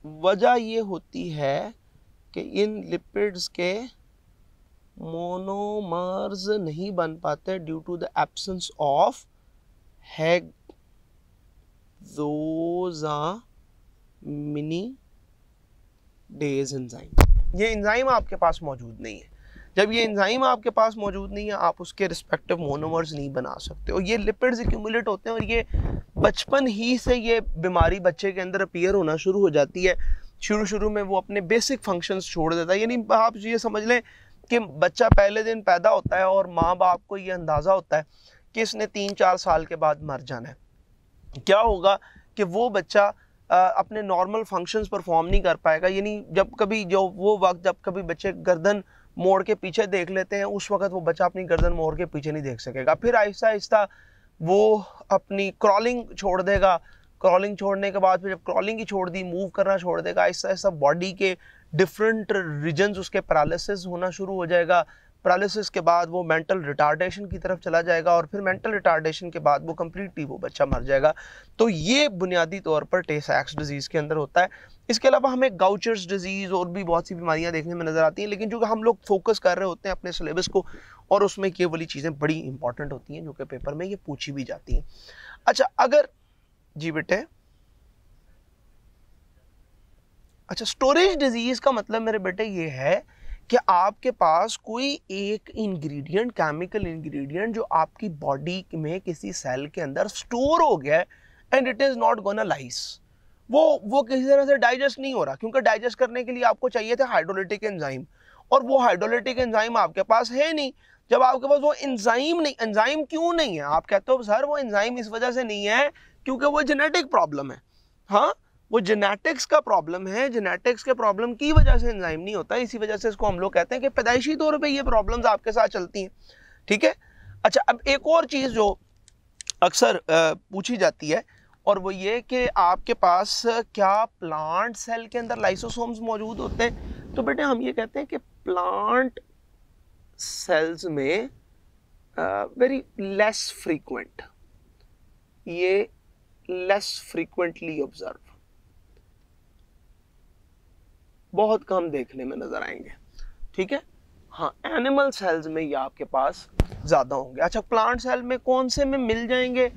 वजह ये होती है कि इन लिपिड्स के मोनोमर्स नहीं बन पाते due to the absence of hexosaminidase enzyme. ये एंजाइम आपके पास मौजूद नहीं है। जब ये एंजाइम आपके पास मौजूद नहीं है, आप उसके रिस्पेक्टिव मोनोमर्स नहीं बना सकते। और ये लिपिड्स एक्यूमुलेट होते हैं और ये बचपन ही से ये बीमारी बच्चे के अंदर अपीयर होना शुरू हो जाती है। शुरू में वो अपने बेसिक फंक्शंस छोड़ देता है। यानी आप ये समझ लें कि बच्चा पहले दिन पैदा होता है और माँ बाप को ये अंदाज़ा होता है कि इसने 3-4 साल के बाद मर जाना है। क्या होगा कि वो बच्चा अपने नॉर्मल फंक्शंस परफॉर्म नहीं कर पाएगा। यानी जब कभी जब कभी बच्चे गर्दन मोड़ के पीछे देख लेते हैं, उस वक्त वो बच्चा अपनी गर्दन मोड़ के पीछे नहीं देख सकेगा। फिर आहिस्ता आहिस्ता वो अपनी क्रॉलिंग छोड़ देगा। क्रॉलिंग छोड़ने के बाद फिर जब क्रॉलिंग ही छोड़ दी, मूव करना छोड़ देगा, आहिस्ता आहिस्ता बॉडी के डिफरेंट रीजन्स उसके पैरालिसिस होना शुरू हो जाएगा। पैरालिसिस के बाद वो मेंटल रिटार्डेशन की तरफ चला जाएगा और फिर मेंटल रिटार्डेशन के बाद वो कम्प्लीटली वो बच्चा मर जाएगा। तो ये बुनियादी तौर पर टे सैक्स डिजीज़ के अंदर होता है। इसके अलावा हमें गाउचर्स डिजीज़ और भी बहुत सी बीमारियां देखने में नज़र आती हैं, लेकिन जो हम लोग फोकस कर रहे होते हैं अपने सिलेबस को, और उसमें ये वाली चीज़ें बड़ी इंपॉर्टेंट होती हैं जो कि पेपर में ये पूछी भी जाती हैं। अच्छा, अगर जी बेटे, अच्छा, स्टोरेज डिजीज़ का मतलब मेरे बेटे ये है कि आपके पास कोई एक इंग्रेडिएंट, केमिकल इंग्रेडिएंट जो आपकी बॉडी में किसी सेल के अंदर स्टोर हो गया है and it is not gonna lyse. वो किसी तरह से डाइजेस्ट नहीं हो रहा, क्योंकि डाइजेस्ट करने के लिए आपको चाहिए था हाइड्रोलिटिक एंजाइम, और वो हाइड्रोलिटिक एंजाइम आपके पास है नहीं। जब आपके पास वो एंजाइम नहीं, एंजाइम क्यों नहीं है? आप कहते हो सर वो एंजाइम इस वजह से नहीं है क्योंकि वो जेनेटिक प्रॉब्लम है। हाँ, वो जेनेटिक्स का प्रॉब्लम है। जेनेटिक्स के प्रॉब्लम की वजह से एंजाइम नहीं होता। इसी वजह से इसको हम लोग कहते हैं कि पैदाइशी तौर पे ये प्रॉब्लम्स आपके साथ चलती हैं। ठीक है। अच्छा, अब एक और चीज़ जो अक्सर पूछी जाती है, और वो ये कि आपके पास क्या प्लांट सेल के अंदर लाइसोसोम्स मौजूद होते हैं? तो बेटे हम ये कहते हैं कि प्लांट सेल्स में वेरी लेस फ्रीक्वेंट, ये लेस फ्रीक्वेंटली ऑब्जर्व, बहुत कम देखने में नजर आएंगे। ठीक है। हाँ, एनिमल सेल्स में ये आपके पास ज्यादा होंगे। अच्छा, प्लांट सेल में कौन से में मिल जाएंगे?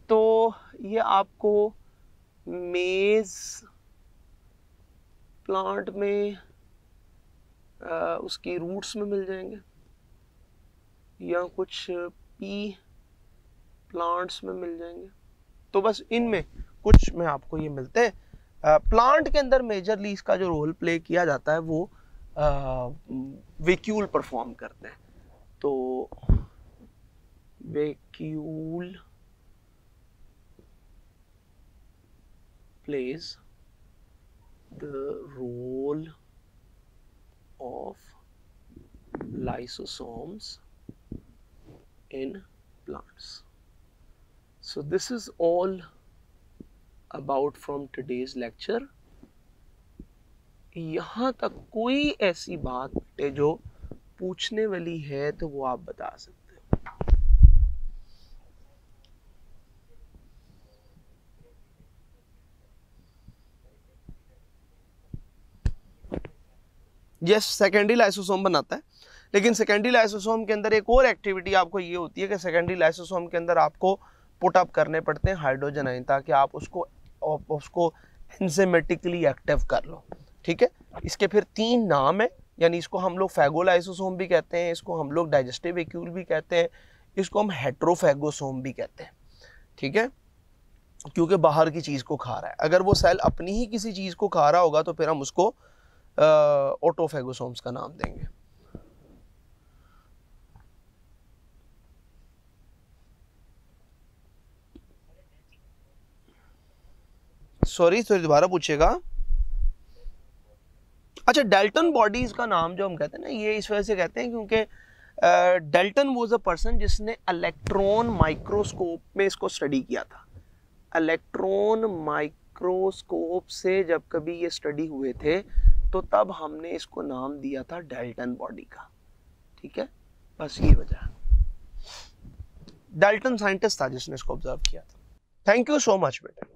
तो ये आपको मेज प्लांट में उसकी रूट्स में मिल जाएंगे, या कुछ पी प्लांट्स में मिल जाएंगे। तो बस इनमें कुछ में आपको ये मिलते हैं। प्लांट के अंदर मेजरली इसका जो रोल प्ले किया जाता है वो वैक्यूल परफॉर्म करते हैं। तो vacuole plays the role of lysosomes in plants. So this is all about from today's lecture. यहाँ तक कोई ऐसी बात है जो पूछने वाली है तो वो आप बता सकते हो। यस, सेकेंडरी लाइसोसोम बनाता है, लेकिन सेकेंडरी लाइसोसोम के अंदर एक और एक्टिविटी आपको ये होती है कि सेकेंडरी लाइसोसोम के अंदर आपको पुट अप करने पड़ते हैं हाइड्रोजन आयन, ताकि आप उसको एंजाइमेटिकली एक्टिव कर लो। ठीक है। इसके फिर 3 नाम है, यानी इसको हम लोग फैगोलाइसोसोम भी कहते हैं, इसको हम लोग डाइजेस्टिव वैक्यूल भी कहते हैं, इसको हम हेट्रोफैगोसोम भी कहते हैं। ठीक है, क्योंकि बाहर की चीज़ को खा रहा है। अगर वो सेल अपनी ही किसी चीज़ को खा रहा होगा तो फिर हम उसको ऑटोफैगोसोम्स का नाम देंगे। सॉरी, तो दोबारा पूछेगा। अच्छा, डेल्टन बॉडीज का नाम जो हम कहते हैं ना, ये इस वजह से कहते हैं क्योंकि डेल्टन वाज अ पर्सन जिसने इलेक्ट्रॉन माइक्रोस्कोप में इसको स्टडी किया था। इलेक्ट्रॉन माइक्रोस्कोप से जब कभी ये स्टडी हुए थे तो तब हमने इसको नाम दिया था डेल्टन बॉडी का। ठीक है, बस ये वजह है। डेल्टन साइंटिस्ट था जिसने इसको ऑब्जर्व किया था। थैंक यू सो मच बेटा।